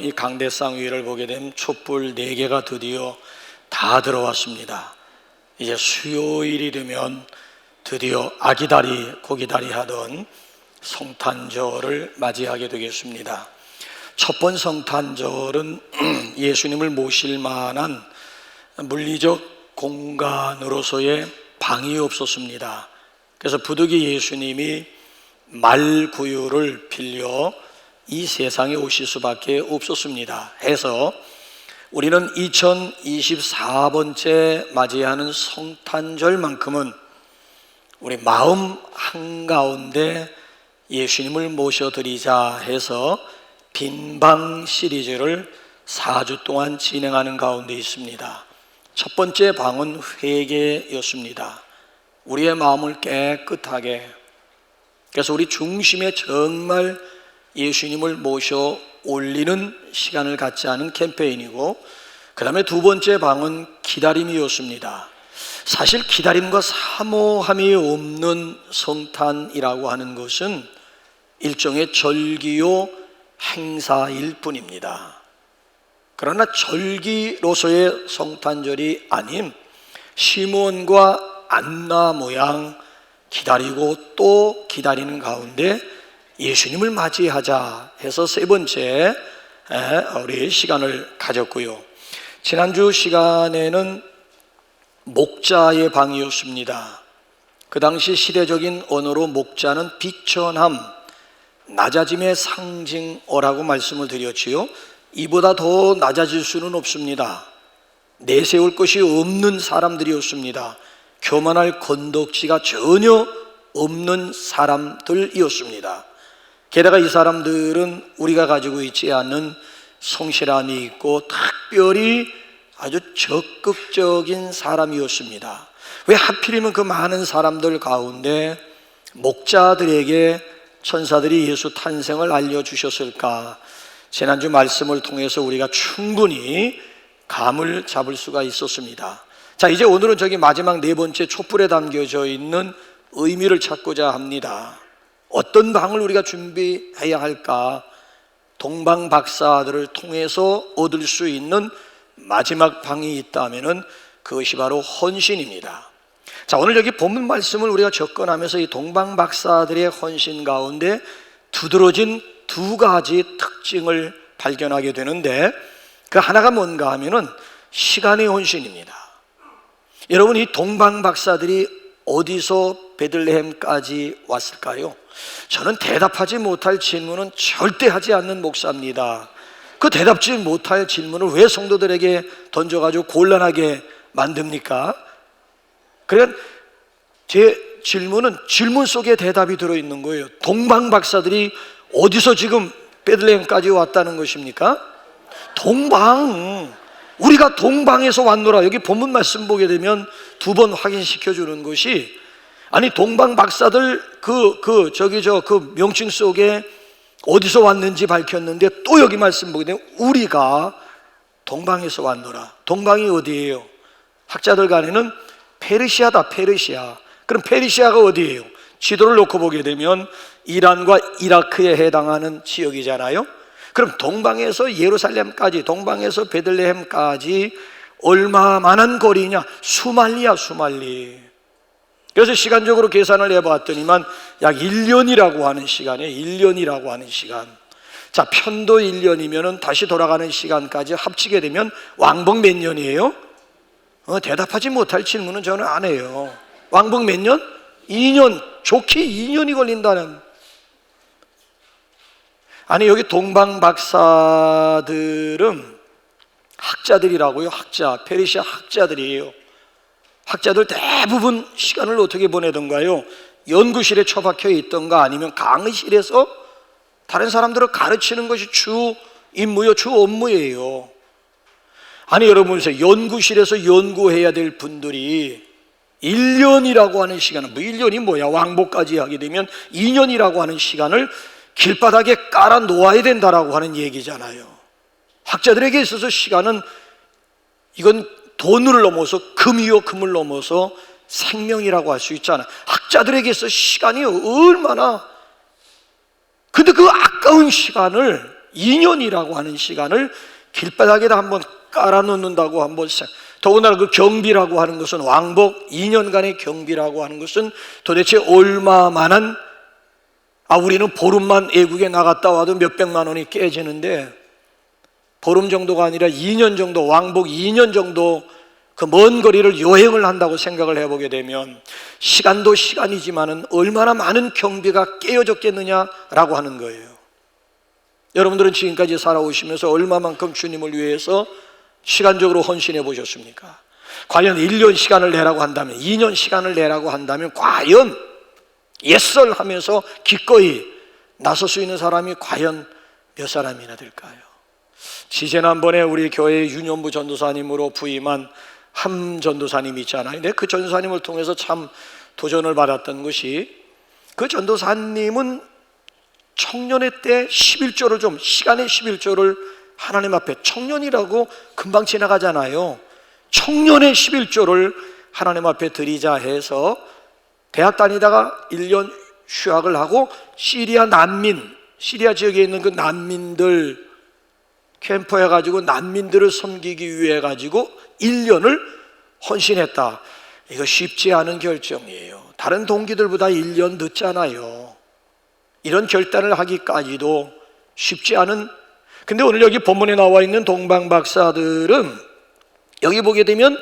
이 강대상 위를 보게 되면 촛불 4개가 드디어 다 들어왔습니다. 이제 수요일이 되면 드디어 아기다리 고기다리 하던 성탄절을 맞이하게 되겠습니다. 첫 번 성탄절은 예수님을 모실 만한 물리적 공간으로서의 방이 없었습니다. 그래서 부득이 예수님이 말구유를 빌려 이 세상에 오실 수밖에 없었습니다. 해서 우리는 2024번째 맞이하는 성탄절만큼은 우리 마음 한가운데 예수님을 모셔드리자 해서 빈방 시리즈를 4주 동안 진행하는 가운데 있습니다. 첫 번째 방은 회개였습니다. 우리의 마음을 깨끗하게, 그래서 우리 중심에 정말 예수님을 모셔 올리는 시간을 갖지 않은 캠페인이고, 그 다음에 두 번째 방은 기다림이었습니다. 사실 기다림과 사모함이 없는 성탄이라고 하는 것은 일종의 절기요 행사일 뿐입니다. 그러나 절기로서의 성탄절이 아닌 시몬과 안나 모양 기다리고 또 기다리는 가운데 예수님을 맞이하자 해서 세 번째 우리 시간을 가졌고요. 지난주 시간에는 목자의 방이었습니다. 그 당시 시대적인 언어로 목자는 비천함, 낮아짐의 상징어라고 말씀을 드렸지요. 이보다 더 낮아질 수는 없습니다. 내세울 것이 없는 사람들이었습니다. 교만할 건덕지가 전혀 없는 사람들이었습니다. 게다가 이 사람들은 우리가 가지고 있지 않는 성실함이 있고 특별히 아주 적극적인 사람이었습니다. 왜 하필이면 그 많은 사람들 가운데 목자들에게 천사들이 예수 탄생을 알려주셨을까? 지난주 말씀을 통해서 우리가 충분히 감을 잡을 수가 있었습니다. 자, 이제 오늘은 저기 마지막 네 번째 촛불에 담겨져 있는 의미를 찾고자 합니다. 어떤 방을 우리가 준비해야 할까? 동방 박사들을 통해서 얻을 수 있는 마지막 방이 있다면은 그것이 바로 헌신입니다. 자, 오늘 여기 본문 말씀을 우리가 접근하면서 이 동방 박사들의 헌신 가운데 두드러진 두 가지 특징을 발견하게 되는데, 그 하나가 뭔가 하면은 시간의 헌신입니다. 여러분, 이 동방 박사들이 어디서 베들레헴까지 왔을까요? 저는 대답하지 못할 질문은 절대 하지 않는 목사입니다. 그 대답지 못할 질문을 왜 성도들에게 던져가지고 곤란하게 만듭니까? 그러니까 제 질문은 질문 속에 대답이 들어있는 거예요. 동방 박사들이 어디서 지금 베들레헴까지 왔다는 것입니까? 동방, 우리가 동방에서 왔노라. 여기 본문 말씀 보게 되면 두 번 확인시켜 주는 것이, 아니 동방 박사들 그 명칭 속에 어디서 왔는지 밝혔는데 또 여기 말씀 보게 되면 우리가 동방에서 왔노라. 동방이 어디예요? 학자들 간에는 페르시아다. 페르시아. 그럼 페르시아가 어디예요? 지도를 놓고 보게 되면 이란과 이라크에 해당하는 지역이잖아요. 그럼 동방에서 예루살렘까지, 동방에서 베들레헴까지 얼마만한 거리냐? 수말리야, 수말리. 그래서 시간적으로 계산을 해봤더니만 약 1년이라고 하는 시간에 1년이라고 하는 시간. 자, 편도 1년이면 다시 돌아가는 시간까지 합치게 되면 왕복 몇 년이에요? 대답하지 못할 질문은 저는 안 해요. 왕복 몇 년? 2년. 좋게 2년이 걸린다는. 아니, 여기 동방 박사들은 학자들이라고요. 학자, 페르시아 학자들이에요. 학자들 대부분 시간을 어떻게 보내던가요? 연구실에 처박혀 있던가 아니면 강의실에서 다른 사람들을 가르치는 것이 주 임무요, 주 업무예요. 아니, 여러분 보세요. 연구실에서 연구해야 될 분들이 1년이라고 하는 시간은, 1년이 뭐야? 왕복까지 하게 되면 2년이라고 하는 시간을 길바닥에 깔아 놓아야 된다라고 하는 얘기잖아요. 학자들에게 있어서 시간은 이건 돈을 넘어서 금이요, 금을 넘어서 생명이라고 할 수 있잖아요. 학자들에게서 시간이 얼마나, 근데 그 아까운 시간을 2년이라고 하는 시간을 길바닥에다 한번 깔아놓는다고 한번 더군다나 그 경비라고 하는 것은 왕복 2년간의 경비라고 하는 것은 도대체 얼마만한 우리는 보름만 애국에 나갔다 와도 몇백만 원이 깨지는데 보름 정도가 아니라 2년 정도 왕복 2년 정도 그 먼 거리를 여행을 한다고 생각을 해보게 되면 시간도 시간이지만은 얼마나 많은 경비가 깨어졌겠느냐라고 하는 거예요. 여러분들은 지금까지 살아오시면서 얼마만큼 주님을 위해서 시간적으로 헌신해 보셨습니까? 과연 1년 시간을 내라고 한다면 2년 시간을 내라고 한다면 과연 예썰하면서 기꺼이 나설 수 있는 사람이 과연 몇 사람이나 될까요? 지지난번에 우리 교회 윤현부 전도사님으로 부임한 함 전도사님이 있잖아요. 근데 그 전도사님을 통해서 참 도전을 받았던 것이 그 전도사님은 청년회 때 11조를 좀 시간의 11조를 하나님 앞에 청년이라고 금방 지나가잖아요. 청년의 11조를 하나님 앞에 드리자 해서 대학 다니다가 1년 휴학을 하고 시리아 지역에 있는 그 난민들 캠프해 가지고 난민들을 섬기기 위해 가지고 1년을 헌신했다. 이거 쉽지 않은 결정이에요. 다른 동기들보다 1년 늦잖아요. 이런 결단을 하기까지도 쉽지 않은. 근데 오늘 여기 본문에 나와 있는 동방 박사들은 여기 보게 되면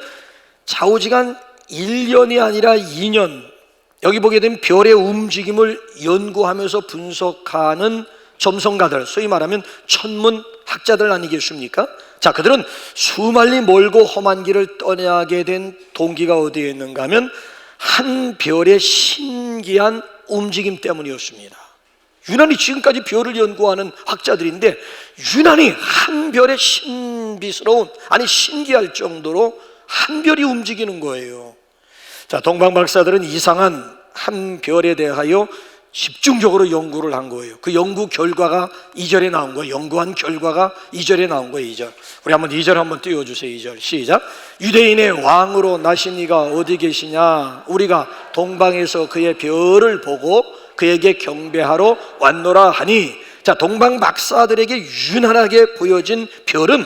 좌우지간 1년이 아니라 2년, 여기 보게 되면 별의 움직임을 연구하면서 분석하는 점성가들, 소위 말하면 천문학자들 아니겠습니까? 자, 그들은 수말리 멀고 험한 길을 떠나게 된 동기가 어디에 있는가 하면 한 별의 신기한 움직임 때문이었습니다. 유난히 지금까지 별을 연구하는 학자들인데 유난히 한 별의 신비스러운, 신기할 정도로 한 별이 움직이는 거예요. 자, 동방 박사들은 이상한 한 별에 대하여 집중적으로 연구를 한 거예요. 그 연구 결과가 2절에 나온 거예요. 연구한 결과가 2절에 나온 거예요. 2절. 우리 한번 2절 한번 띄워주세요. 2절 시작. 유대인의 왕으로 나신 이가 어디 계시냐? 우리가 동방에서 그의 별을 보고 그에게 경배하러 왔노라 하니. 자, 동방 박사들에게 유난하게 보여진 별은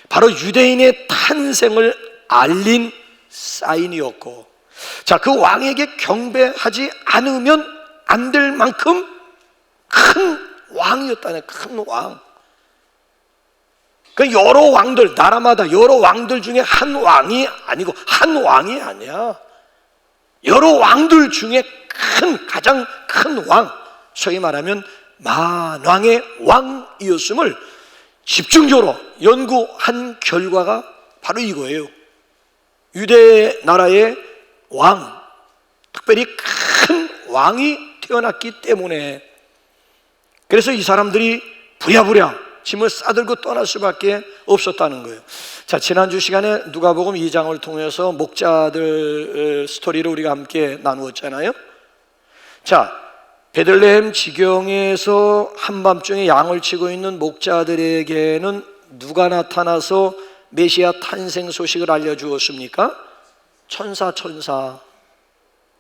바로 유대인의 탄생을 알린 사인이었고, 자, 그 왕에게 경배하지 않으면 안 될 만큼 큰 왕이었다네. 큰 왕. 그 여러 왕들, 나라마다 여러 왕들 중에 한 왕이 아니고, 한 왕이 아니야. 여러 왕들 중에 가장 큰 왕, 소위 말하면 만왕의 왕이었음을 집중적으로 연구한 결과가 바로 이거예요. 유대 나라의 왕, 특별히 큰 왕이 태어났기 때문에, 그래서 이 사람들이 부랴부랴 짐을 싸들고 떠날 수밖에 없었다는 거예요. 자, 지난주 시간에 누가복음 2장을 통해서 목자들 스토리를 우리가 함께 나누었잖아요. 자, 베들레헴 지경에서 한밤중에 양을 치고 있는 목자들에게는 누가 나타나서 메시아 탄생 소식을 알려주었습니까? 천사.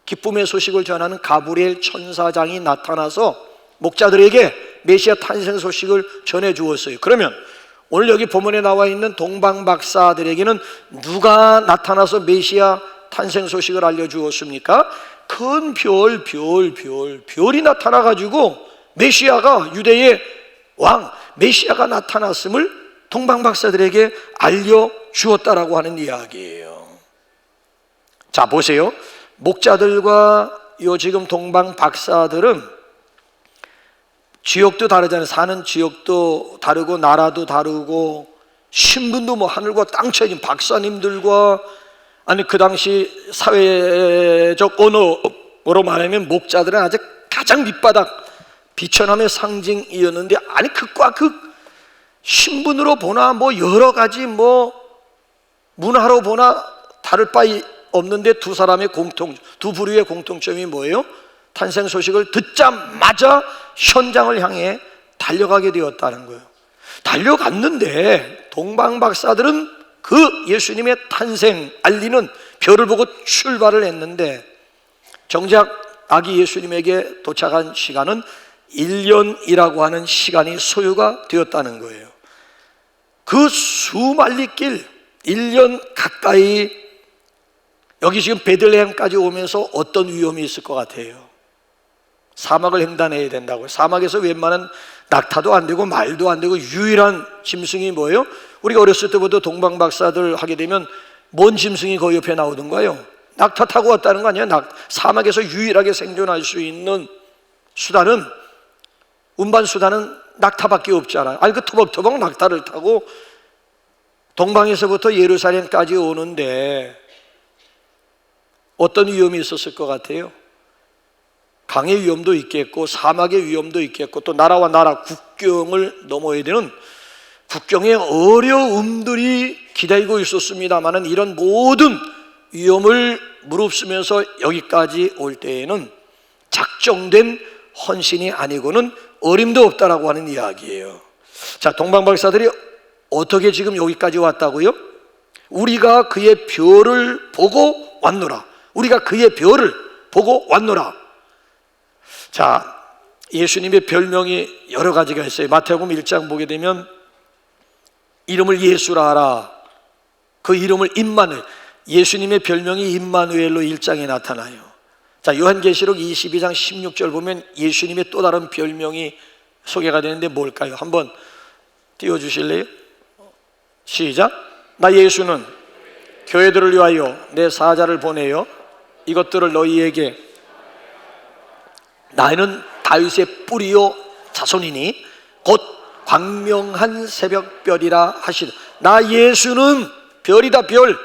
기쁨의 소식을 전하는 가브리엘 천사장이 나타나서 목자들에게 메시아 탄생 소식을 전해주었어요. 그러면 오늘 여기 본문에 나와 있는 동방 박사들에게는 누가 나타나서 메시아 탄생 소식을 알려주었습니까? 큰 별이 나타나가지고 메시아가, 유대의 왕 메시아가 나타났음을 동방 박사들에게 알려주었다라고 하는 이야기예요. 자, 보세요. 목자들과 요 지금 동방 박사들은 지역도 다르잖아요. 사는 지역도 다르고 나라도 다르고 신분도 뭐 하늘과 땅 차이인 박사님들과, 그 당시 사회적 언어로 말하면 목자들은 아주 가장 밑바닥 비천함의 상징이었는데, 극과 극 신분으로 보나 뭐 여러 가지 뭐 문화로 보나 다를 바 없는데 두 부류의 공통점이 뭐예요? 탄생 소식을 듣자마자 현장을 향해 달려가게 되었다는 거예요. 달려갔는데 동방 박사들은 그 예수님의 탄생 알리는 별을 보고 출발을 했는데, 정작 아기 예수님에게 도착한 시간은 1년이라고 하는 시간이 소요가 되었다는 거예요. 그 수만리 길 1년 가까이, 여기 지금 베들레헴까지 오면서 어떤 위험이 있을 것 같아요? 사막을 횡단해야 된다고요. 사막에서 웬만한 낙타도 안 되고 말도 안 되고 유일한 짐승이 뭐예요? 우리가 어렸을 때부터 동방박사들 하게 되면 뭔 짐승이 거기 옆에 나오던가요? 낙타 타고 왔다는 거 아니에요? 사막에서 유일하게 생존할 수 있는 수단은, 운반 수단은 낙타밖에 없잖아요. 아니, 그 터벅터벅 낙타를 타고 동방에서부터 예루살렘까지 오는데 어떤 위험이 있었을 것 같아요? 강의 위험도 있겠고 사막의 위험도 있겠고 또 나라와 나라 국경을 넘어야 되는 국경의 어려움들이 기다리고 있었습니다마는, 이런 모든 위험을 무릅쓰면서 여기까지 올 때에는 작정된 헌신이 아니고는 어림도 없다라고 하는 이야기예요. 자, 동방박사들이 어떻게 지금 여기까지 왔다고요? 우리가 그의 별을 보고 왔노라. 우리가 그의 별을 보고 왔노라. 자, 예수님의 별명이 여러 가지가 있어요. 마태복음 1장 보게 되면 이름을 예수라 하라. 그 이름을 임마누엘, 예수님의 별명이 임마누엘로 1장에 나타나요. 자, 요한계시록 22장 16절 보면 예수님의 또 다른 별명이 소개가 되는데 뭘까요? 한번 띄워주실래요? 시작. 나 예수는 교회들을 위하여 내 사자를 보내요 이것들을 너희에게, 나는 다윗의 뿌리요 자손이니 곧 광명한 새벽별이라 하시다. 나 예수는 별이다, 별.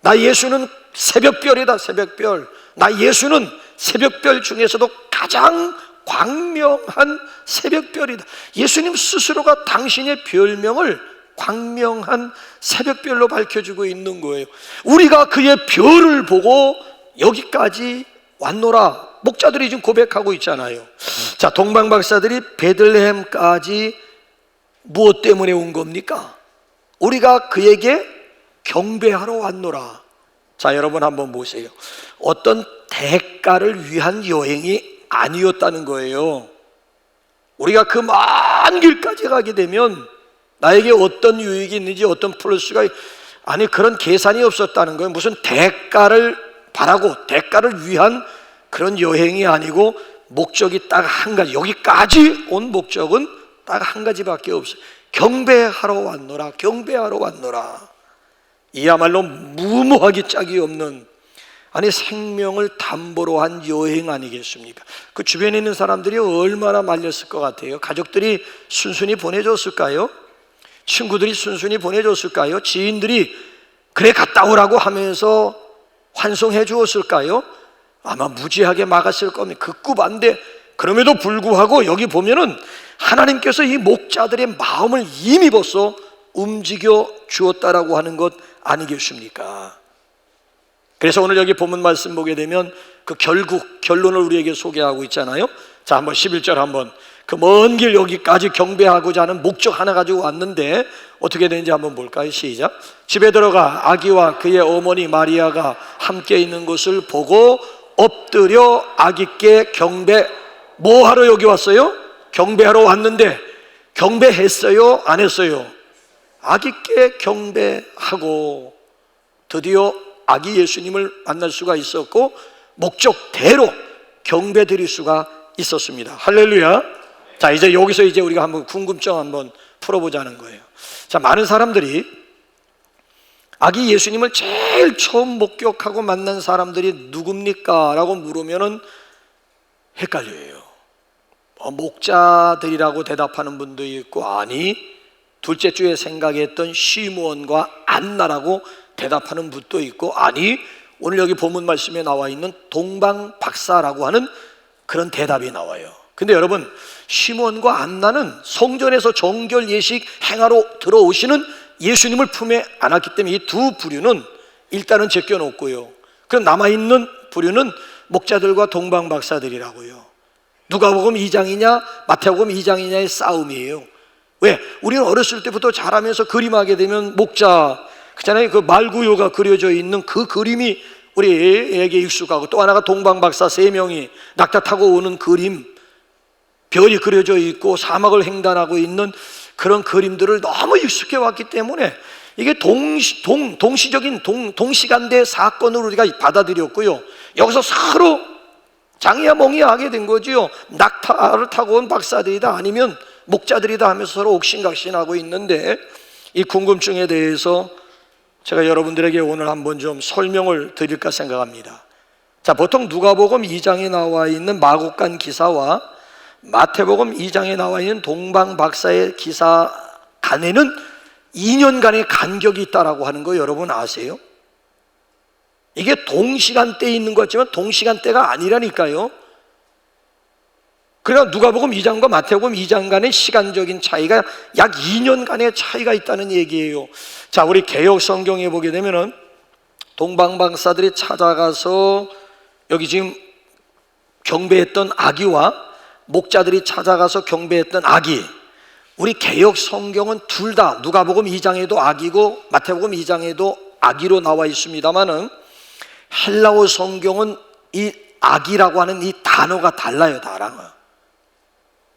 나 예수는 새벽별이다, 새벽별. 나 예수는 새벽별 중에서도 가장 광명한 새벽별이다. 예수님 스스로가 당신의 별명을 광명한 새벽별로 밝혀주고 있는 거예요. 우리가 그의 별을 보고 여기까지 왔노라. 목자들이 지금 고백하고 있잖아요. 자, 동방박사들이 베들레헴까지 무엇 때문에 온 겁니까? 우리가 그에게 경배하러 왔노라. 자, 여러분 한번 보세요. 어떤 대가를 위한 여행이 아니었다는 거예요. 우리가 그 먼 길까지 가게 되면 나에게 어떤 유익이 있는지, 어떤 플러스가, 아니, 그런 계산이 없었다는 거예요. 무슨 대가를 바라고 대가를 위한 그런 여행이 아니고 목적이 딱 한 가지, 여기까지 온 목적은 딱 한 가지밖에 없어요. 경배하러 왔노라, 경배하러 왔노라. 이야말로 무모하기 짝이 없는, 아니, 생명을 담보로 한 여행 아니겠습니까? 그 주변에 있는 사람들이 얼마나 말렸을 것 같아요? 가족들이 순순히 보내줬을까요? 친구들이 순순히 보내줬을까요? 지인들이 그래 갔다 오라고 하면서 환송해 주었을까요? 아마 무지하게 막았을 겁니다. 극구반대. 그럼에도 불구하고 여기 보면은 하나님께서 이 목자들의 마음을 이미 벌써 움직여 주었다라고 하는 것 아니겠습니까? 그래서 오늘 여기 본문 말씀 보게 되면 그 결론을 우리에게 소개하고 있잖아요. 자, 한번 11절 한번, 그 먼 길 여기까지 경배하고자 하는 목적 하나 가지고 왔는데 어떻게 되는지 한번 볼까요? 시작. 집에 들어가 아기와 그의 어머니 마리아가 함께 있는 것을 보고 엎드려 아기께 경배. 뭐 하러 여기 왔어요? 경배하러 왔는데 경배했어요? 안 했어요? 아기께 경배하고 드디어 아기 예수님을 만날 수가 있었고 목적대로 경배 드릴 수가 있었습니다. 할렐루야. 자, 이제 여기서 이제 우리가 한번 궁금증 한번 풀어보자는 거예요. 자, 많은 사람들이 아기 예수님을 제일 처음 목격하고 만난 사람들이 누굽니까? 라고 물으면은 헷갈려요. 목자들이라고 대답하는 분도 있고, 아니, 둘째 주에 생각했던 시므온과 안나라고 대답하는 분도 있고, 아니, 오늘 여기 본문 말씀에 나와 있는 동방박사라고 하는 그런 대답이 나와요. 근데 여러분, 시므온과 안나는 성전에서 정결 예식 행하러 들어오시는 예수님을 품에 안았기 때문에 이 두 부류는 일단은 제껴놓고요. 그럼 남아있는 부류는 목자들과 동방박사들이라고요. 누가복음 2장이냐 마태복음 2장이냐의 싸움이에요. 왜? 우리는 어렸을 때부터 자라면서 그림하게 되면 목자, 그잖아요. 그 말구요가 그려져 있는 그 그림이 우리에게 익숙하고, 또 하나가 동방박사 3명이 낙타 타고 오는 그림, 별이 그려져 있고 사막을 횡단하고 있는 그런 그림들을 너무 익숙해 왔기 때문에 이게 동시적인 동시간대 사건으로 우리가 받아들였고요. 여기서 서로 장이야 멍이야 하게 된 거지요. 낙타를 타고 온 박사들이다 아니면 목자들이다 하면서 서로 옥신각신하고 있는데, 이 궁금증에 대해서 제가 여러분들에게 오늘 한번 좀 설명을 드릴까 생각합니다. 자, 보통 누가복음 2장에 나와 있는 마곡간 기사와 마태복음 2장에 나와 있는 동방박사의 기사 간에는 2년간의 간격이 있다라고 하는 거 여러분 아세요? 이게 동시간대에 있는 것 같지만 동시간대가 아니라니까요. 그러니까 누가복음 2장과 마태복음 2장 간의 시간적인 차이가 약 2년간의 차이가 있다는 얘기예요. 자, 우리 개역 성경에 보게 되면은 동방박사들이 찾아가서 여기 지금 경배했던 아기와 목자들이 찾아가서 경배했던 아기, 우리 개역 성경은 둘 다 누가복음 2장에도 아기고 마태복음 2장에도 아기로 나와 있습니다만은 헬라어 성경은 이 아기라고 하는 이 단어가 달라요.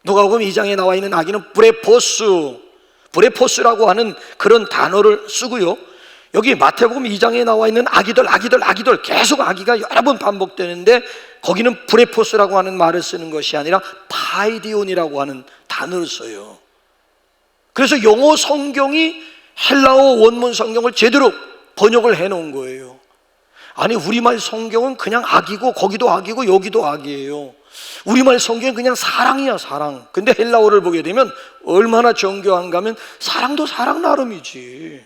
누가복음 2장에 나와 있는 아기는 브레포스라고 하는 그런 단어를 쓰고요. 여기 마태복음 2장에 나와 있는 아기들 계속 아기가 여러 번 반복되는데 거기는 브레포스라고 하는 말을 쓰는 것이 아니라 파이디온이라고 하는 단어를 써요. 그래서 영어 성경이 헬라어 원문 성경을 제대로 번역을 해놓은 거예요. 아니, 우리말 성경은 그냥 악이고 거기도 악이고 여기도 악이에요. 우리말 성경은 그냥 사랑이야, 사랑. 근데 헬라어를 보게 되면 얼마나 정교한가 하면 사랑도 사랑 나름이지.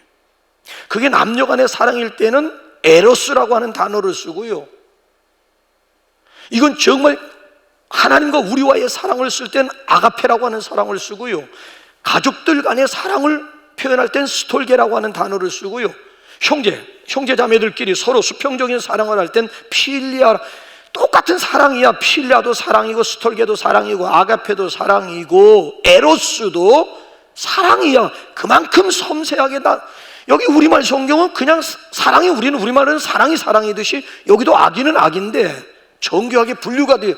그게 남녀간의 사랑일 때는 에로스라고 하는 단어를 쓰고요. 이건 정말 하나님과 우리와의 사랑을 쓸 때는 아가페라고 하는 사랑을 쓰고요. 가족들 간의 사랑을 표현할 땐 스톨게라고 하는 단어를 쓰고요. 형제 자매들끼리 서로 수평적인 사랑을 할 땐 필리아, 똑같은 사랑이야. 필리아도 사랑이고 스톨게도 사랑이고 아가페도 사랑이고 에로스도 사랑이야. 그만큼 섬세하게 여기 우리말 성경은 그냥 사랑이, 우리는 우리말은 사랑이 사랑이듯이 여기도 악이는 악인데 정교하게 분류가 돼요.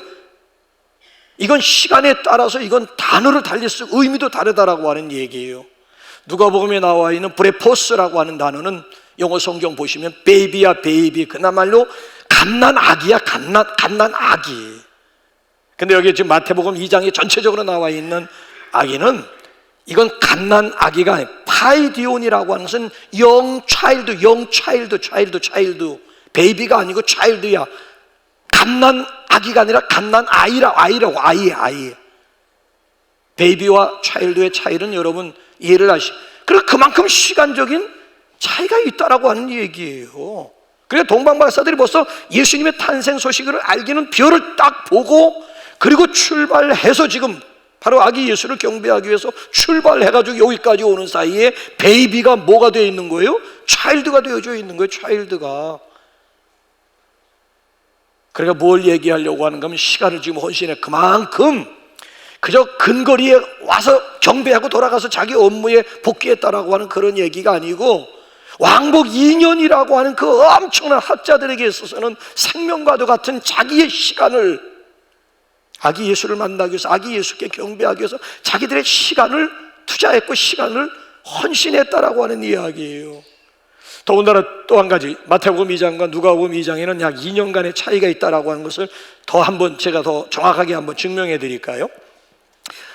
이건 시간에 따라서 이건 단어를 달리 쓰고 의미도 다르다라고 하는 얘기예요. 누가복음에 나와 있는 브레포스라고 하는 단어는 영어 성경 보시면 베이비야, 베이비. 그나말로 갓난 아기야, 갓난 아기. 근데 여기 지금 마태복음 2장에 전체적으로 나와 있는 아기는 이건 갓난 아기가 아니라 파이디온이라고 하는 것은 영차일드, 베이비가 아니고 차일드야. 갓난 아기가 아니라 갓난 아이라고 아이. 베이비와 차일드의 차이는 여러분 이해를 하시죠. 그래서 그만큼 시간적인 차이가 있다라고 하는 얘기예요. 그래서 동방박사들이 벌써 예수님의 탄생 소식을 알기는 별을 딱 보고 그리고 출발해서 지금 바로 아기 예수를 경배하기 위해서 출발해가지고 여기까지 오는 사이에 베이비가 뭐가 되어 있는 거예요? 차일드가 되어져 있는 거예요. 차일드가. 그러니까 뭘 얘기하려고 하는가 하면 시간을 지금 헌신해 그만큼 그저 근거리에 와서 경배하고 돌아가서 자기 업무에 복귀했다라고 하는 그런 얘기가 아니고 왕복 2년이라고 하는 그 엄청난 학자들에게 있어서는 생명과도 같은 자기의 시간을 아기 예수를 만나기 위해서, 아기 예수께 경배하기 위해서 자기들의 시간을 투자했고 시간을 헌신했다라고 하는 이야기예요. 더군다나 또 한 가지, 마태복음 2장과 누가복음 2장에는 약 2년간의 차이가 있다라고 하는 것을 더 한번 제가 더 정확하게 한번 증명해 드릴까요?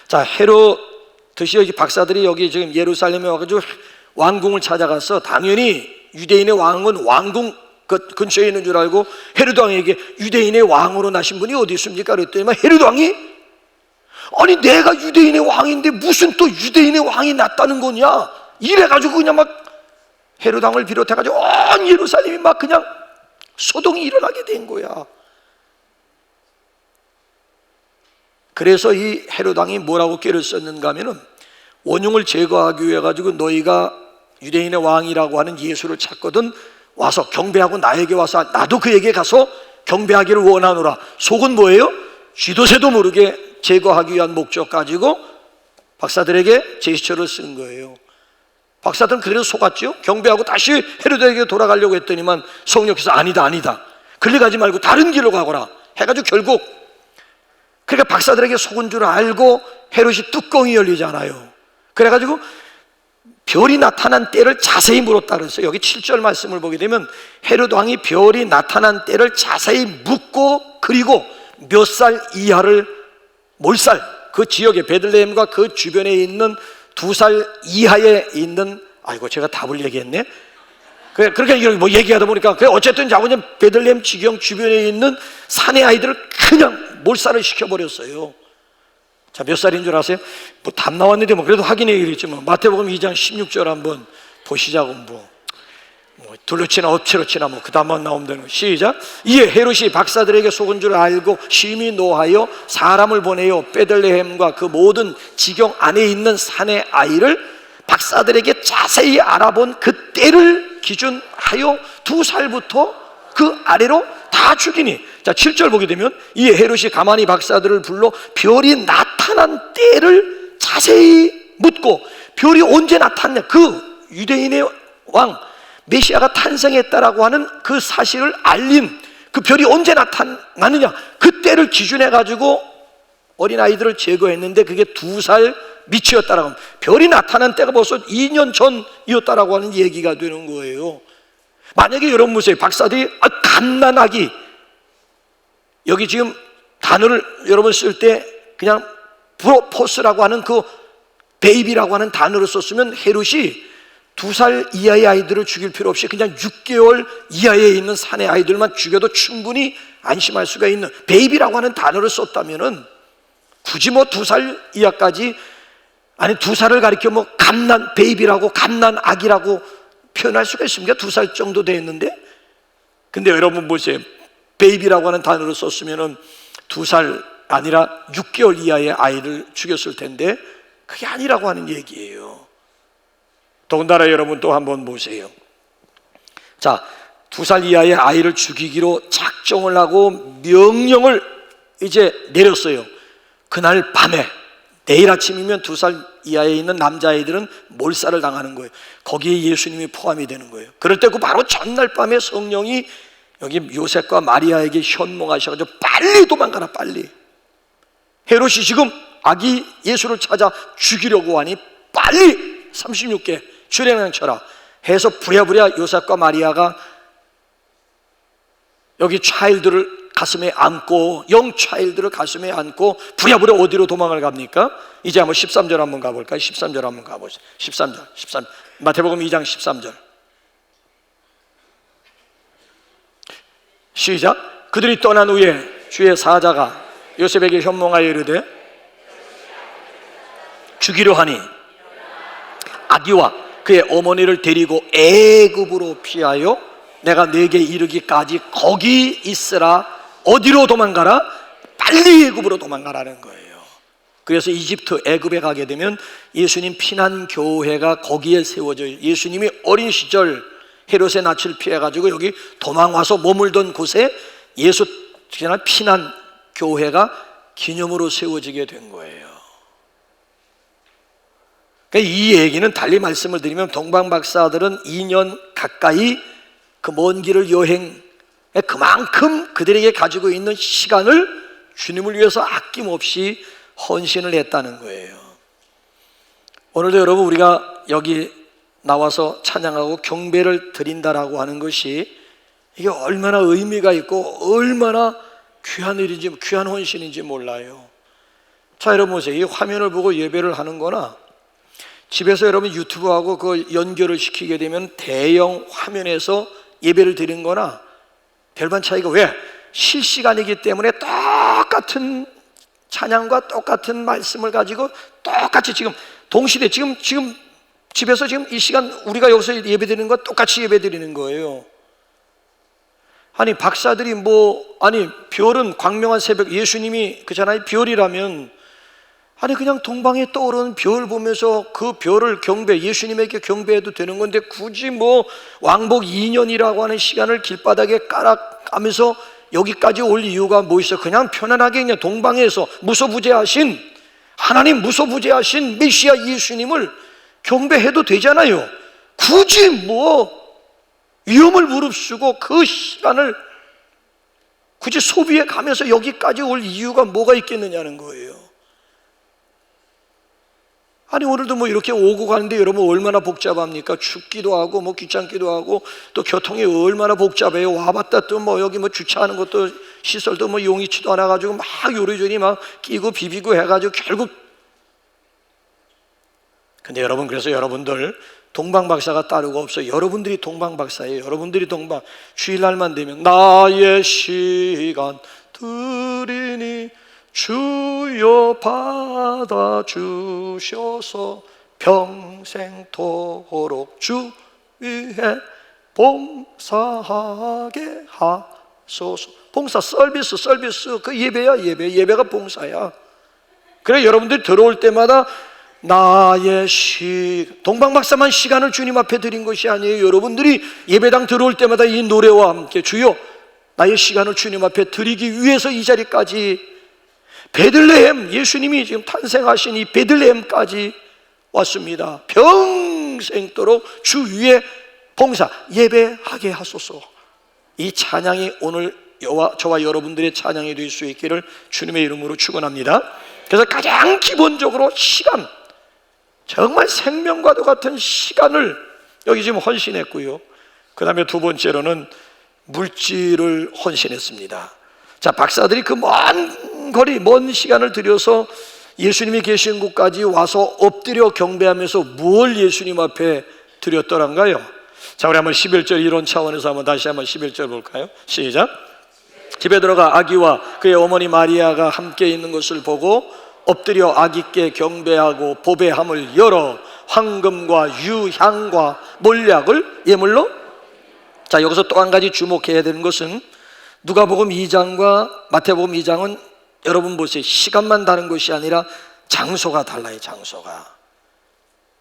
자, 헤로드시 여기 박사들이 여기 지금 예루살렘에 와가지고 왕궁을 찾아가서 당연히 유대인의 왕은 왕궁 근처에 있는 줄 알고 헤로드 왕에게 유대인의 왕으로 나신 분이 어디 있습니까? 그랬더니 헤로드 왕이 아니 내가 유대인의 왕인데 무슨 또 유대인의 왕이 났다는 거냐 이래가지고 그냥 막 헤로드 왕을 비롯해가지고 온 예루살렘이 막 그냥 소동이 일어나게 된 거야. 그래서 이 헤로드 왕이 뭐라고 꾀를 썼는가 하면은 원흉을 제거하기 위해 가지고 너희가 유대인의 왕이라고 하는 예수를 찾거든 와서 경배하고 나에게 와서 나도 그에게 가서 경배하기를 원하노라. 속은 뭐예요? 쥐도새도 모르게 제거하기 위한 목적 가지고 박사들에게 제스처를 쓴 거예요. 박사들은 그대로 속았죠. 경배하고 다시 헤로드에게 돌아가려고 했더니만 성령께서 아니다 그리 가지 말고 다른 길로 가거라 해가지고 결국 그러니까 박사들에게 속은 줄 알고 헤롯이 뚜껑이 열리잖아요. 그래가지고 별이 나타난 때를 자세히 물었다 그랬어요. 여기 7절 말씀을 보게 되면 헤롯 왕이 별이 나타난 때를 자세히 묻고, 그리고 몇 살 이하를, 몰살, 그 지역에 베들레헴과 그 주변에 있는 2살 이하에 있는, 아이고 제가 답을 얘기했네. 그러니까 이걸 뭐 얘기하다 보니까 어쨌든 자고는 베들레헴 지경 주변에 있는 사내 아이들을 그냥 몰살을 시켜버렸어요. 자, 몇 살인 줄 아세요? 뭐 답 나왔는데 뭐 그래도 확인해야겠지만 마태복음 2장 16절 한번 보시자고. 뭐 둘러치나 엎치러치나 뭐 그 다음만 나오면 되는 거. 시작. 이에 헤롯이 박사들에게 속은 줄 알고 심히 노하여 사람을 보내어 베들레헴과 그 모든 지경 안에 있는 사내 아이를 박사들에게 자세히 알아본 그 때를 기준하여 2살부터 그 아래로 다 죽이니. 자, 7절 보게 되면 이에 헤롯이 가만히 박사들을 불러 별이 나타난 때를 자세히 묻고, 별이 언제 나타났냐, 그 유대인의 왕 메시아가 탄생했다라고 하는 그 사실을 알린 그 별이 언제 나타나느냐, 그 때를 기준해 가지고 어린아이들을 제거했는데 그게 2살 미치였다라고 합니다. 별이 나타난 때가 벌써 2년 전이었다라고 하는 얘기가 되는 거예요. 만약에 여러분 보세요. 박사들이 갓난아기, 여기 지금 단어를 여러분 쓸 때 그냥 프로포스라고 하는 그 베이비라고 하는 단어를 썼으면 헤롯이 2살 이하의 아이들을 죽일 필요 없이 그냥 6개월 이하에 있는 사내 아이들만 죽여도 충분히 안심할 수가 있는 베이비라고 하는 단어를 썼다면은 굳이 뭐 2살 이하까지, 아니 2살을 가리켜 뭐 갓난 베이비라고, 갓난 아기라고 표현할 수가 있습니까? 2살 정도 됐는데. 근데 여러분 보세요. 베이비라고 하는 단어를 썼으면은 2살 아니라 6개월 이하의 아이를 죽였을 텐데 그게 아니라고 하는 얘기예요. 더군다나 여러분 또 한번 보세요. 자, 2살 이하의 아이를 죽이기로 작정을 하고 명령을 이제 내렸어요. 그날 밤에, 내일 아침이면 2살 이하에 있는 남자아이들은 몰살을 당하는 거예요. 거기에 예수님이 포함이 되는 거예요. 그럴 때 그 바로 전날 밤에 성령이 여기 요셉과 마리아에게 현몽하셔가지고 빨리 도망가라, 빨리. 헤롯이 지금 아기 예수를 찾아 죽이려고 하니 빨리 36개 주례명 쳐라 해서 부랴부랴 요셉과 마리아가 여기 차일드를 가슴에 안고, 영 차일드를 가슴에 안고 부랴부랴 어디로 도망을 갑니까? 이제 한번 13절 한번 가볼까요? 13절 한번 가보죠. 13절 마태복음 2장 13절 시작. 그들이 떠난 후에 주의 사자가 요셉에게 현몽하여 이르되 죽이려 하니 아기와 그의 어머니를 데리고 애굽으로 피하여 내가 네게 이르기까지 거기 있으라. 어디로 도망가라? 빨리 애굽으로 도망가라는 거예요. 그래서 이집트, 애굽에 가게 되면 예수님 피난교회가 거기에 세워져요. 예수님이 어린 시절 헤롯의 낯을 피해가지고 여기 도망와서 머물던 곳에 예수 피난교회가 기념으로 세워지게 된 거예요. 그러니까 이 얘기는 달리 말씀을 드리면 동방박사들은 2년 가까이 그 먼 길을 여행, 그만큼 그들에게 가지고 있는 시간을 주님을 위해서 아낌없이 헌신을 했다는 거예요. 오늘도 여러분 우리가 여기 나와서 찬양하고 경배를 드린다라고 하는 것이 이게 얼마나 의미가 있고 얼마나 귀한 일인지, 귀한 헌신인지 몰라요. 자, 여러분 보세요. 이 화면을 보고 예배를 하는 거나 집에서 여러분 유튜브하고 그 연결을 시키게 되면 대형 화면에서 예배를 드리는 거나 별반 차이가, 왜? 실시간이기 때문에 똑같은 찬양과 똑같은 말씀을 가지고 똑같이 지금 동시대 지금 집에서 지금 이 시간 우리가 여기서 예배 드리는 거 똑같이 예배 드리는 거예요. 아니 박사들이 아니 별은 광명한 새벽, 예수님이 그잖아요. 별이라면 아니 그냥 동방에 떠오르는 별 보면서 그 별을 경배, 예수님에게 경배해도 되는 건데 굳이 왕복 2년이라고 하는 시간을 길바닥에 깔아가면서 여기까지 올 이유가 뭐 있어요? 그냥 편안하게 그냥 동방에서 무소부재하신 하나님, 무소부재하신 메시아 예수님을 경배해도 되잖아요. 굳이 위험을 무릅쓰고 그 시간을 굳이 소비에 가면서 여기까지 올 이유가 뭐가 있겠느냐는 거예요. 아니 오늘도 뭐 이렇게 오고 가는데 여러분 얼마나 복잡합니까? 춥기도 하고 뭐 귀찮기도 하고 또 교통이 얼마나 복잡해요. 와봤다 또 뭐 여기 뭐 주차하는 것도 시설도 뭐 용이치도 않아 가지고 막 요리조리 막 끼고 비비고 해가지고 결국. 근데 여러분, 그래서 여러분들 동방박사가 따르고 없어요. 여러분들이 동방박사예요. 여러분들이 주일날만 되면 나의 시간 드리니 주여 받아주셔서 평생토록 주 위에 봉사하게 하소서. 봉사, 서비스, 그 예배야. 예배가 봉사야. 그래 여러분들이 들어올 때마다 나의 동방박사만 시간을 주님 앞에 드린 것이 아니에요. 여러분들이 예배당 들어올 때마다 이 노래와 함께 주여 나의 시간을 주님 앞에 드리기 위해서 이 자리까지, 베들레헴, 예수님이 지금 탄생하신 이 베들레헴까지 왔습니다. 평생도록 주 위에 봉사, 예배하게 하소서. 이 찬양이 오늘 저와 여러분들의 찬양이 될 수 있기를 주님의 이름으로 축원합니다. 그래서 가장 기본적으로 시간, 정말 생명과도 같은 시간을 여기 지금 헌신했고요. 그 다음에 두 번째로는 물질을 헌신했습니다. 자, 박사들이 그 먼 거리, 먼 시간을 들여서 예수님이 계신 곳까지 와서 엎드려 경배하면서 무엇을 예수님 앞에 드렸더란가요? 자, 우리 한번 11절 이론 차원에서 다시 한번 11절 볼까요? 시작. 집에 들어가 아기와 그의 어머니 마리아가 함께 있는 것을 보고 엎드려 아기께 경배하고 보배함을 열어 황금과 유향과 몰약을 예물로. 자, 여기서 또 한 가지 주목해야 되는 것은 누가복음 2장과 마태복음 2장은 여러분 보세요. 시간만 다른 것이 아니라 장소가 달라요. 장소가.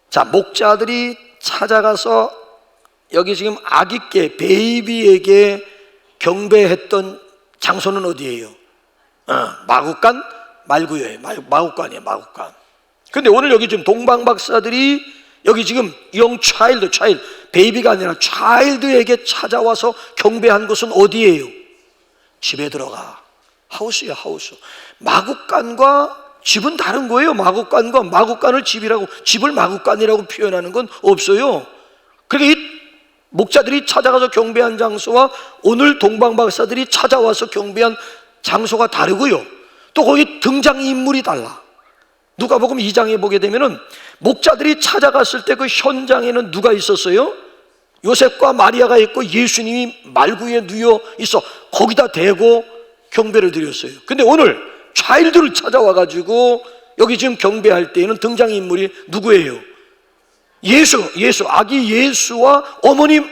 자, 목자들이 찾아가서 여기 지금 아기께, 베이비에게 경배했던 장소는 어디예요? 마구간 말고요. 마구간이에요. 마구간. 근데 오늘 여기 지금 동방박사들이 여기 지금 차일드, 베이비가 아니라 차일드에게 찾아와서 경배한 곳은 어디예요? 집에 들어가. 하우스야, 하우스. 마구간과 집은 다른 거예요. 마구간을 집이라고, 집을 마구간이라고 표현하는 건 없어요. 그러니까 이 목자들이 찾아가서 경배한 장소와 오늘 동방박사들이 찾아와서 경배한 장소가 다르고요. 또 거기 등장인물이 달라. 누가복음 2장에 보게 되면은 목자들이 찾아갔을 때 그 현장에는 누가 있었어요? 요셉과 마리아가 있고 예수님이 말구에 누워 있어 거기다 대고 경배를 드렸어요. 근데 오늘 차일드를 찾아와가지고 여기 지금 경배할 때에는 등장인물이 누구예요? 아기 예수와 어머님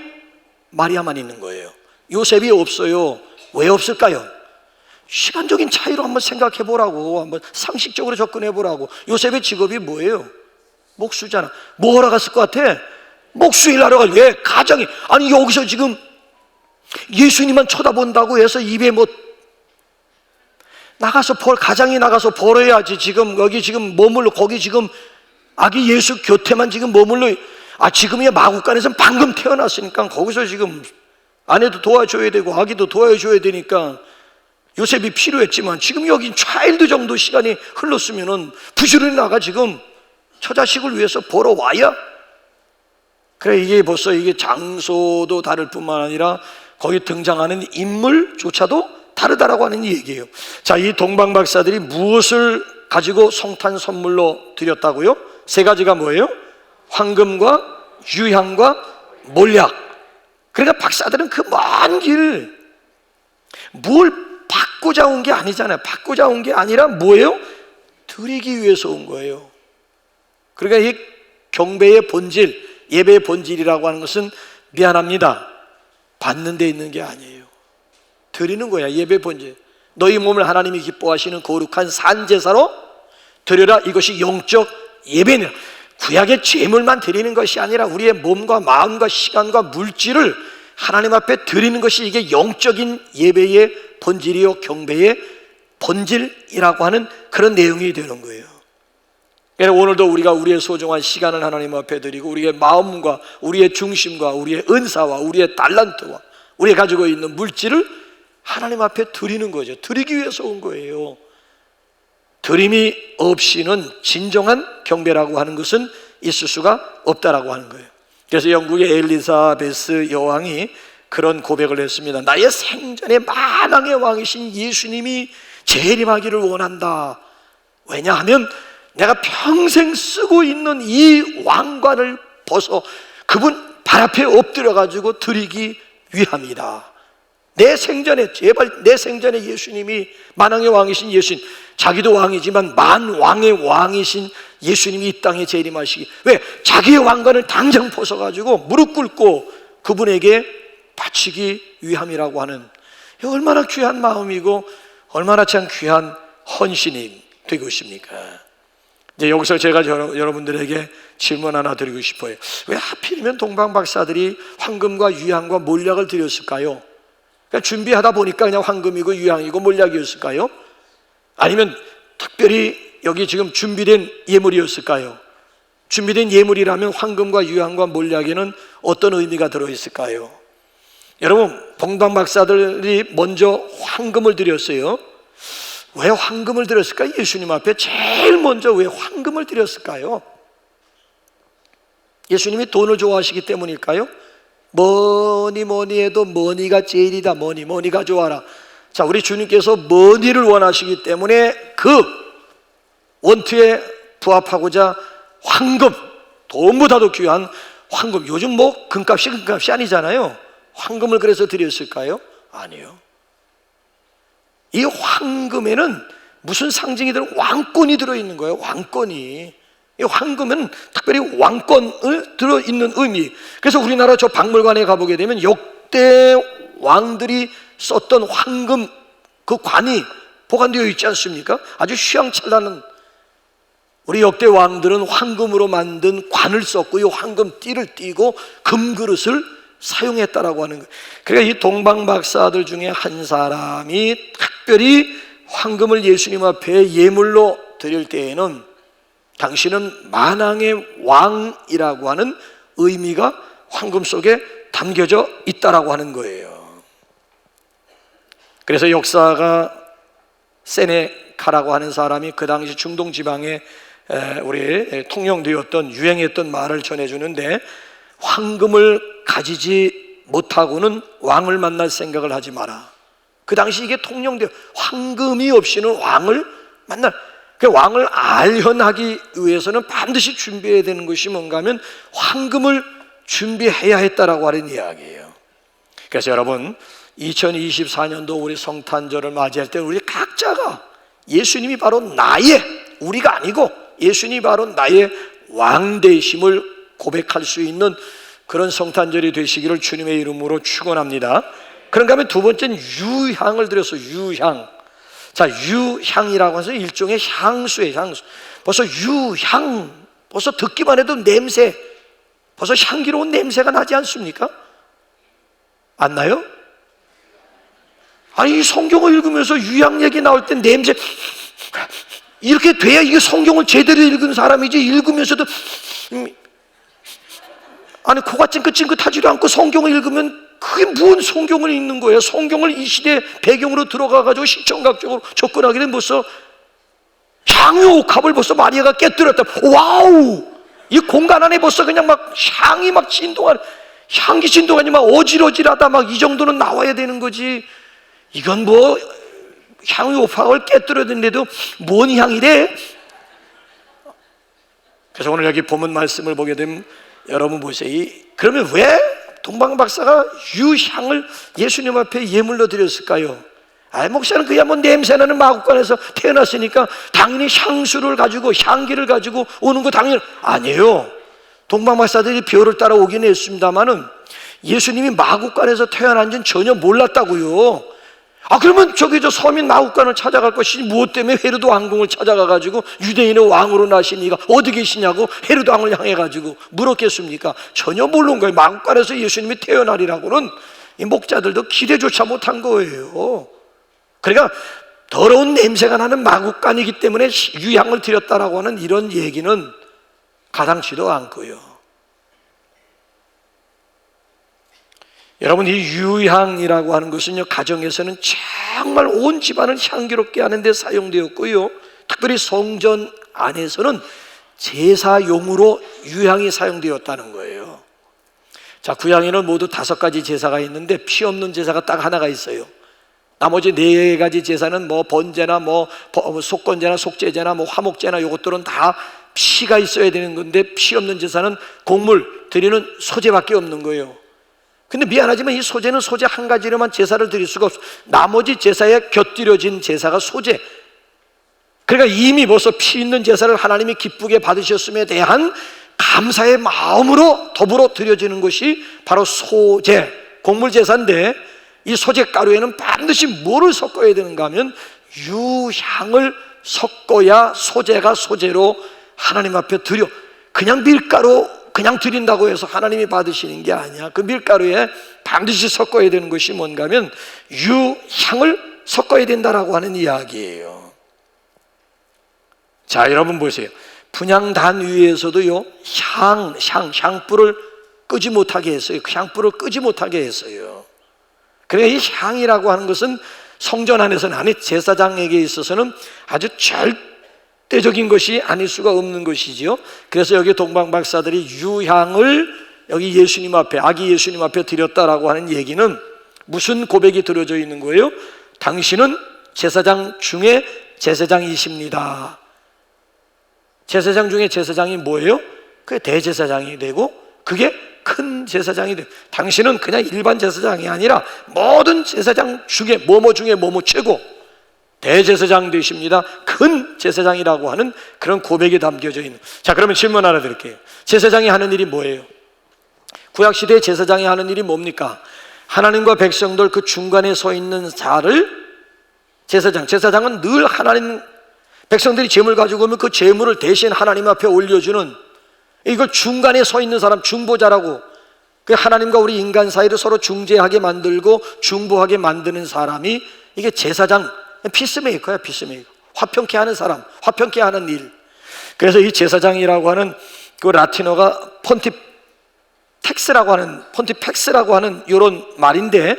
마리아만 있는 거예요. 요셉이 없어요. 왜 없을까요? 시간적인 차이로 한번 생각해 보라고, 한번 상식적으로 접근해 보라고. 요셉의 직업이 뭐예요? 목수잖아. 뭐 하러 갔을 것 같아? 목수일 하러 가. 왜? 가정이. 아니 여기서 지금 예수님만 쳐다본다고 해서 입에 뭐 가장이 나가서 벌어야지. 지금 여기 지금 머물러, 거기 지금 아기 예수 곁에만 지금 머물러. 지금이야 마구간에서는 방금 태어났으니까 거기서 지금 아내도 도와줘야 되고 아기도 도와줘야 되니까 요셉이 필요했지만 지금 여기 차일드 정도 시간이 흘렀으면은 부지런히 나가 지금 처자식을 위해서 벌어와야. 그래, 이게 벌써 이게 장소도 다를 뿐만 아니라 거기 등장하는 인물조차도 다르다라고 하는 얘기예요. 자, 이 동방박사들이 무엇을 가지고 성탄 선물로 드렸다고요? 세 가지가 뭐예요? 황금과 유향과 몰약. 그러니까 박사들은 그 먼 길 뭘 받고자 온 게 아니잖아요. 받고자 온 게 아니라 뭐예요? 드리기 위해서 온 거예요. 그러니까 이 경배의 본질, 예배의 본질이라고 하는 것은 미안합니다, 받는 데 있는 게 아니에요. 드리는 거야. 예배의 본질. 너희 몸을 하나님이 기뻐하시는 거룩한 산제사로 드려라. 이것이 영적 예배냐. 구약의 제물만 드리는 것이 아니라 우리의 몸과 마음과 시간과 물질을 하나님 앞에 드리는 것이 이게 영적인 예배의 본질이요, 경배의 본질이라고 하는 그런 내용이 되는 거예요. 그러니까 오늘도 우리가 우리의 소중한 시간을 하나님 앞에 드리고 우리의 마음과 우리의 중심과 우리의 은사와 우리의 달란트와 우리가 가지고 있는 물질을 하나님 앞에 드리는 거죠. 드리기 위해서 온 거예요. 드림이 없이는 진정한 경배라고 하는 것은 있을 수가 없다라고 하는 거예요. 그래서 영국의 엘리자베스 여왕이 그런 고백을 했습니다. 나의 생전에 만왕의 왕이신 예수님이 재림하기를 원한다. 왜냐하면 내가 평생 쓰고 있는 이 왕관을 벗어 그분 발 앞에 엎드려가지고 드리기 위함이다. 내 생전에, 제발 내 생전에 예수님이, 만왕의 왕이신 예수님, 자기도 왕이지만 만왕의 왕이신 예수님이 이 땅에 재림하시기, 왜? 자기의 왕관을 당장 벗어가지고 무릎 꿇고 그분에게 바치기 위함이라고 하는, 얼마나 귀한 마음이고 얼마나 참 귀한 헌신이 되고 있습니까? 이제 여기서 제가 여러분들에게 질문 하나 드리고 싶어요. 왜 하필이면 동방박사들이 황금과 유향과 몰약을 드렸을까요? 그러니까 준비하다 보니까 그냥 황금이고 유향이고 몰약이었을까요? 아니면 특별히 여기 지금 준비된 예물이었을까요? 준비된 예물이라면 황금과 유향과 몰약에는 어떤 의미가 들어있을까요? 여러분, 동방박사들이 먼저 황금을 드렸어요. 왜 황금을 드렸을까요? 예수님 앞에 제일 먼저 왜 황금을 드렸을까요? 예수님이 돈을 좋아하시기 때문일까요? 뭐니 해도 머니가 제일이다. 머니 가져와라. 자, 우리 주님께서 머니를 원하시기 때문에 그 원투에 부합하고자 황금, 돈보다도 귀한 황금, 요즘 뭐 금값이 아니잖아요. 황금을 그래서 드렸을까요? 아니요. 이 황금에는 무슨 상징이 왕권이 들어있는 거예요. 왕권이. 이 황금은 특별히 왕권을 들어있는 의미. 그래서 우리나라 저 박물관에 가보게 되면 역대 왕들이 썼던 황금 그 관이 보관되어 있지 않습니까? 아주 휘황찬란한, 우리 역대 왕들은 황금으로 만든 관을 썼고 이 황금 띠를 띠고 금그릇을 사용했다라고 하는 거예요. 그러니까 이 동방박사들 중에 한 사람이 특별히 황금을 예수님 앞에 예물로 드릴 때에는 당신은 만왕의 왕이라고 하는 의미가 황금 속에 담겨져 있다라고 하는 거예요. 그래서 역사가 세네카라고 하는 사람이 그 당시 중동 지방에 우리 통용되었던, 유행했던 말을 전해주는데, 황금을 가지지 못하고는 왕을 만날 생각을 하지 마라. 그 당시 이게 통용되어, 황금이 없이는 왕을 만날, 그 왕을 알현하기 위해서는 반드시 준비해야 되는 것이 뭔가 하면 황금을 준비해야 했다라고 하는 이야기예요. 그래서 여러분, 2024년도 우리 성탄절을 맞이할 때 우리 각자가 예수님이 바로 나의, 우리가 아니고 예수님이 바로 나의 왕되심을 고백할 수 있는 그런 성탄절이 되시기를 주님의 이름으로 축원합니다. 그런가 하면 두 번째는 유향을 드렸어요. 유향. 자, 유향이라고 해서 일종의 향수예요. 향수. 벌써 유향, 벌써 듣기만 해도 냄새, 벌써 향기로운 냄새가 나지 않습니까? 안 나요? 아니, 이 성경을 읽으면서 유향 얘기 나올 때 냄새, 이렇게 돼야 이게 성경을 제대로 읽은 사람이지. 읽으면서도 아니, 코가 찡긋찡긋하지도 않고 성경을 읽으면 그게 무슨 성경을 읽는 거예요? 성경을 이 시대 배경으로 들어가가지고 시청각적으로 접근하게 되면 벌써 향유 옥합을 벌써 마리아가 깨뜨렸다. 와우! 이 공간 안에 벌써 그냥 막 향이 막 진동하는, 향기 진동하니 막 어질어질하다, 막 이 정도는 나와야 되는 거지. 이건 뭐 향유 옥합을 깨뜨렸는데도 뭔 향이래? 그래서 오늘 여기 본문 말씀을 보게 되면 여러분 보세요. 그러면 왜 동방박사가 유향을 예수님 앞에 예물로 드렸을까요? 목사는 그야 뭐 냄새나는 마국간에서 태어났으니까 당연히 향수를 가지고, 향기를 가지고 오는 거 당연히 아니에요. 동방박사들이 별을 따라 오긴 했습니다만은 예수님이 마국간에서 태어난지는 전혀 몰랐다고요. 그러면 저 서민 마국간을 찾아갈 것이지 무엇 때문에 헤로드 왕궁을 찾아가가지고 유대인의 왕으로 나신 이가 어디 계시냐고 헤로드 왕을 향해가지고 물었겠습니까? 전혀 모르는 거예요. 마국간에서 예수님이 태어나리라고는 이 목자들도 기대조차 못한 거예요. 그러니까 더러운 냄새가 나는 마국간이기 때문에 유향을 드렸다라고 하는 이런 얘기는 가당치도 않고요. 여러분, 이 유향이라고 하는 것은요, 가정에서는 정말 온 집안을 향기롭게 하는 데 사용되었고요, 특별히 성전 안에서는 제사용으로 유향이 사용되었다는 거예요. 자, 구약에는 모두 5가지 제사가 있는데 피 없는 제사가 딱 하나가 있어요. 나머지 4가지 제사는 뭐 번제나 뭐 속건제나 속죄제나 뭐 화목제나 이것들은 다 피가 있어야 되는 건데, 피 없는 제사는 곡물 드리는 소제밖에 없는 거예요. 근데 미안하지만 이 소제는 소제 한 가지로만 제사를 드릴 수가 없어. 나머지 제사에 곁들여진 제사가 소제. 그러니까 이미 벌써 피 있는 제사를 하나님이 기쁘게 받으셨음에 대한 감사의 마음으로 더불어 드려지는 것이 바로 소제, 곡물 제사인데, 이 소제 가루에는 반드시 뭐를 섞어야 되는가 하면 유향을 섞어야 소제가 소제로 하나님 앞에 드려. 그냥 밀가루 그냥 드린다고 해서 하나님이 받으시는 게 아니야. 그 밀가루에 반드시 섞어야 되는 것이 뭔가 하면 유향을 섞어야 된다라고 하는 이야기예요. 자, 여러분 보세요. 분향단 위에서도요, 향불을 끄지 못하게 했어요. 그 향불을 끄지 못하게 했어요. 그러니까 이 향이라고 하는 것은 성전 안에서는, 아니 제사장에게 있어서는 아주 절대적인 것이 아닐 수가 없는 것이지요. 그래서 여기 동방 박사들이 유향을 여기 예수님 앞에, 아기 예수님 앞에 드렸다라고 하는 얘기는 무슨 고백이 들어져 있는 거예요? 당신은 제사장 중에 제사장이십니다. 제사장 중에 제사장이 뭐예요? 그게 대제사장이 되고, 그게 큰 제사장이 되고, 당신은 그냥 일반 제사장이 아니라 모든 제사장 중에 뭐뭐 중에 뭐뭐 최고 대제사장 되십니다. 큰 제사장이라고 하는 그런 고백이 담겨져 있는. 자, 그러면 질문 하나 드릴게요. 제사장이 하는 일이 뭐예요? 구약시대의 제사장이 하는 일이 뭡니까? 하나님과 백성들 그 중간에 서 있는 자를 제사장은 늘 하나님, 백성들이 재물 가지고 오면 그 재물을 대신 하나님 앞에 올려주는, 이거 중간에 서 있는 사람, 중보자라고. 그 하나님과 우리 인간 사이를 서로 중재하게 만들고 중보하게 만드는 사람이, 이게 제사장, 피스메이커야. 피스메이커, 화평케 하는 사람, 화평케 하는 일. 그래서 이 제사장이라고 하는 그 라틴어가 폰티펙스라고 하는 이런 말인데,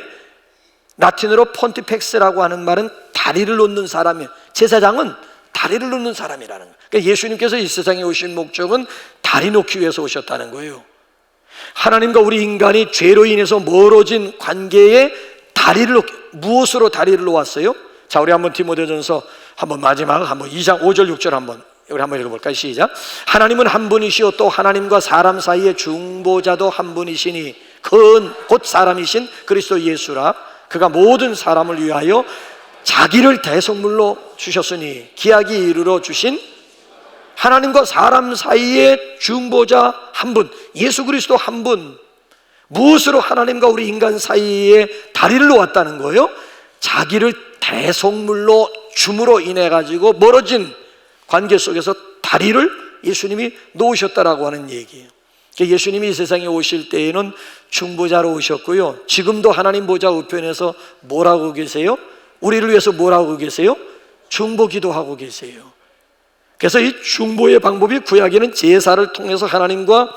라틴어로 폰티펙스라고 하는 말은 다리를 놓는 사람이에요. 제사장은 다리를 놓는 사람이라는 거예요. 그러니까 예수님께서 이 세상에 오신 목적은 다리 놓기 위해서 오셨다는 거예요. 하나님과 우리 인간이 죄로 인해서 멀어진 관계에 다리를 놓기, 무엇으로 다리를 놓았어요? 자, 우리 한번 디모데전서 한번 마지막 한번 2장 5절 6절 한번 우리 한번 읽어볼까요? 시작. 하나님은 한 분이시요 또 하나님과 사람 사이의 중보자도 한 분이시니 곧 사람이신 그리스도 예수라. 그가 모든 사람을 위하여 자기를 대속물로 주셨으니 기약이 이르러 주신 하나님과 사람 사이의 중보자 한 분, 예수 그리스도 한 분. 무엇으로 하나님과 우리 인간 사이에 다리를 놓았다는 거예요? 자기를 대속물로 줌으로 인해 가지고 멀어진 관계 속에서 다리를 예수님이 놓으셨다라고 하는 얘기예요. 예수님이 이 세상에 오실 때에는 중보자로 오셨고요, 지금도 하나님 보좌 우편에서 뭘 하고 계세요? 우리를 위해서 뭘 하고 계세요? 중보 기도하고 계세요. 그래서 이 중보의 방법이 구약에는 제사를 통해서 하나님과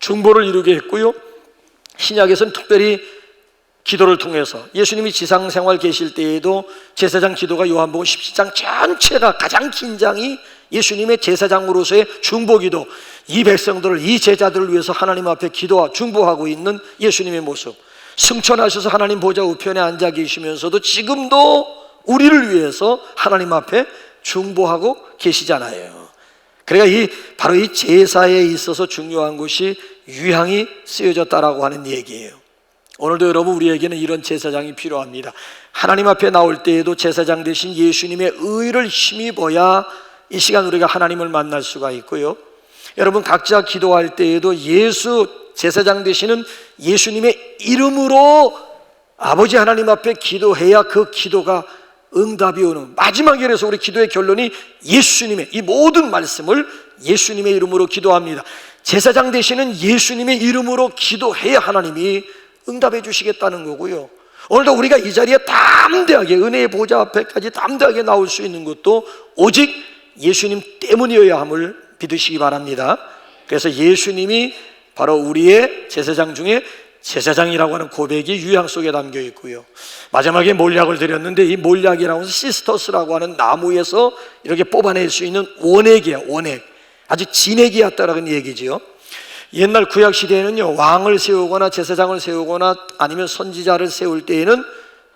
중보를 이루게 했고요, 신약에서는 특별히 기도를 통해서, 예수님이 지상생활 계실 때에도 제사장 기도가 요한복음 17장 전체가 가장 긴 장이 예수님의 제사장으로서의 중보기도, 이 백성들을, 이 제자들을 위해서 하나님 앞에 기도와 중보하고 있는 예수님의 모습. 승천하셔서 하나님 보좌 우편에 앉아 계시면서도 지금도 우리를 위해서 하나님 앞에 중보하고 계시잖아요. 그러니까 바로 이 제사에 있어서 중요한 것이 유향이 쓰여졌다라고 하는 얘기예요. 오늘도 여러분, 우리에게는 이런 제사장이 필요합니다. 하나님 앞에 나올 때에도 제사장 대신 예수님의 의를 힘입어야 이 시간 우리가 하나님을 만날 수가 있고요, 여러분 각자 기도할 때에도 제사장 되시는 예수님의 이름으로 아버지 하나님 앞에 기도해야 그 기도가 응답이 오는, 마지막에 그래서 우리 기도의 결론이 예수님의, 이 모든 말씀을 예수님의 이름으로 기도합니다. 제사장 되시는 예수님의 이름으로 기도해야 하나님이 응답해 주시겠다는 거고요, 오늘도 우리가 이 자리에 담대하게 은혜의 보좌 앞에까지 담대하게 나올 수 있는 것도 오직 예수님 때문이어야 함을 믿으시기 바랍니다. 그래서 예수님이 바로 우리의 제사장 중에 제사장이라고 하는 고백이 유향 속에 담겨 있고요. 마지막에 몰약을 드렸는데 이 몰약이라고 해서 시스터스라고 하는 나무에서 이렇게 뽑아낼 수 있는 원액이야, 원액. 아주 진액이었다라는 얘기지요. 옛날 구약 시대에는요, 왕을 세우거나 제사장을 세우거나 아니면 선지자를 세울 때에는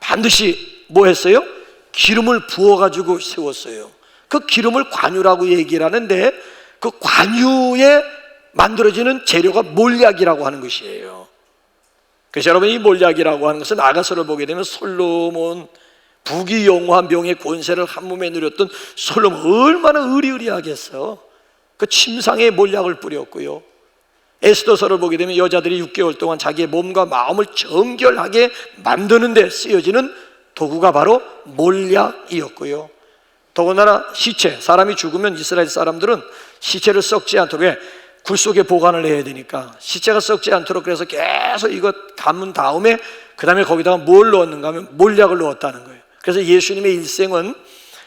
반드시 뭐 했어요? 기름을 부어가지고 세웠어요. 그 기름을 관유라고 얘기를 하는데 그 관유에 만들어지는 재료가 몰약이라고 하는 것이에요. 그래서 여러분, 이 몰약이라고 하는 것은 아가서를 보게 되면 솔로몬, 부귀영화 명예 권세를 한 몸에 누렸던 솔로몬 얼마나 의리의리하겠어. 그 침상에 몰약을 뿌렸고요. 에스더서를 보게 되면 여자들이 6개월 동안 자기의 몸과 마음을 정결하게 만드는 데 쓰여지는 도구가 바로 몰약이었고요. 더군다나 시체, 사람이 죽으면 이스라엘 사람들은 시체를 썩지 않도록, 왜? 굴 속에 보관을 해야 되니까 시체가 썩지 않도록 그래서 계속 이것 감은 다음에 그 다음에 거기다가 뭘 넣었는가 하면 몰약을 넣었다는 거예요. 그래서 예수님의 일생은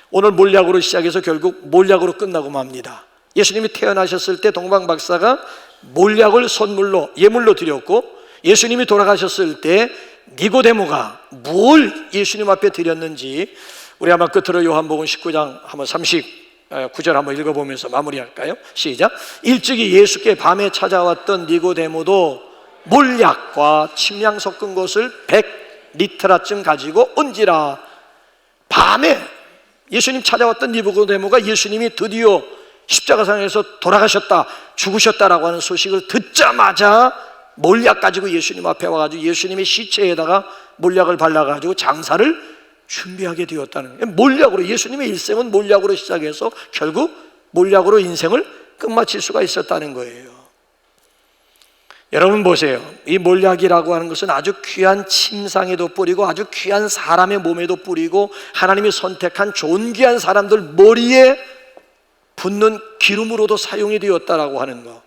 오늘 몰약으로 시작해서 결국 몰약으로 끝나고 맙니다. 예수님이 태어나셨을 때 동방 박사가 몰약을 선물로, 예물로 드렸고, 예수님이 돌아가셨을 때 니고데모가 뭘 예수님 앞에 드렸는지 우리 아마 끝으로 요한복음 19장 한번 39절 한번 읽어보면서 마무리할까요? 시작. 일찍이 예수께 밤에 찾아왔던 니고데모도 몰약과 침향 섞은 것을 100리터라쯤 가지고 온지라. 밤에 예수님 찾아왔던 니고데모가 예수님이 드디어 십자가상에서 돌아가셨다, 죽으셨다라고 하는 소식을 듣자마자 몰약 가지고 예수님 앞에 와가지고 예수님의 시체에다가 몰약을 발라가지고 장사를 준비하게 되었다는 거예요. 몰약으로, 예수님의 일생은 몰약으로 시작해서 결국 몰약으로 인생을 끝마칠 수가 있었다는 거예요. 여러분 보세요. 이 몰약이라고 하는 것은 아주 귀한 침상에도 뿌리고 아주 귀한 사람의 몸에도 뿌리고 하나님이 선택한 존귀한 사람들 머리에 붓는 기름으로도 사용이 되었다라고 하는 거.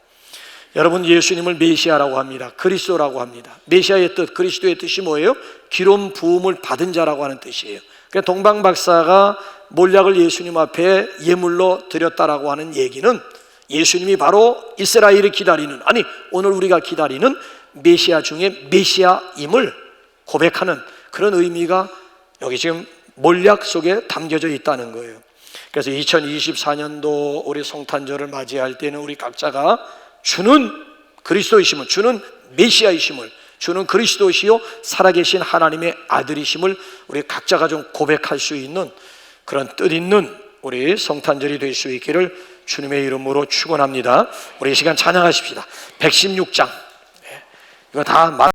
여러분, 예수님을 메시아라고 합니다. 그리스도라고 합니다. 메시아의 뜻, 그리스도의 뜻이 뭐예요? 기름 부음을 받은 자라고 하는 뜻이에요. 그러니까 동방 박사가 몰약을 예수님 앞에 예물로 드렸다라고 하는 얘기는 예수님이 바로 이스라엘이 기다리는, 아니 오늘 우리가 기다리는 메시아 중에 메시아임을 고백하는 그런 의미가 여기 지금 몰약 속에 담겨져 있다는 거예요. 그래서 2024년도 우리 성탄절을 맞이할 때는 우리 각자가 주는 그리스도이심을, 주는 메시아이심을, 주는 그리스도시요 살아계신 하나님의 아들이심을 우리 각자가 좀 고백할 수 있는 그런 뜻있는 우리 성탄절이 될 수 있기를 주님의 이름으로 축원합니다. 우리 이 시간 찬양하십시다. 116장 이거 다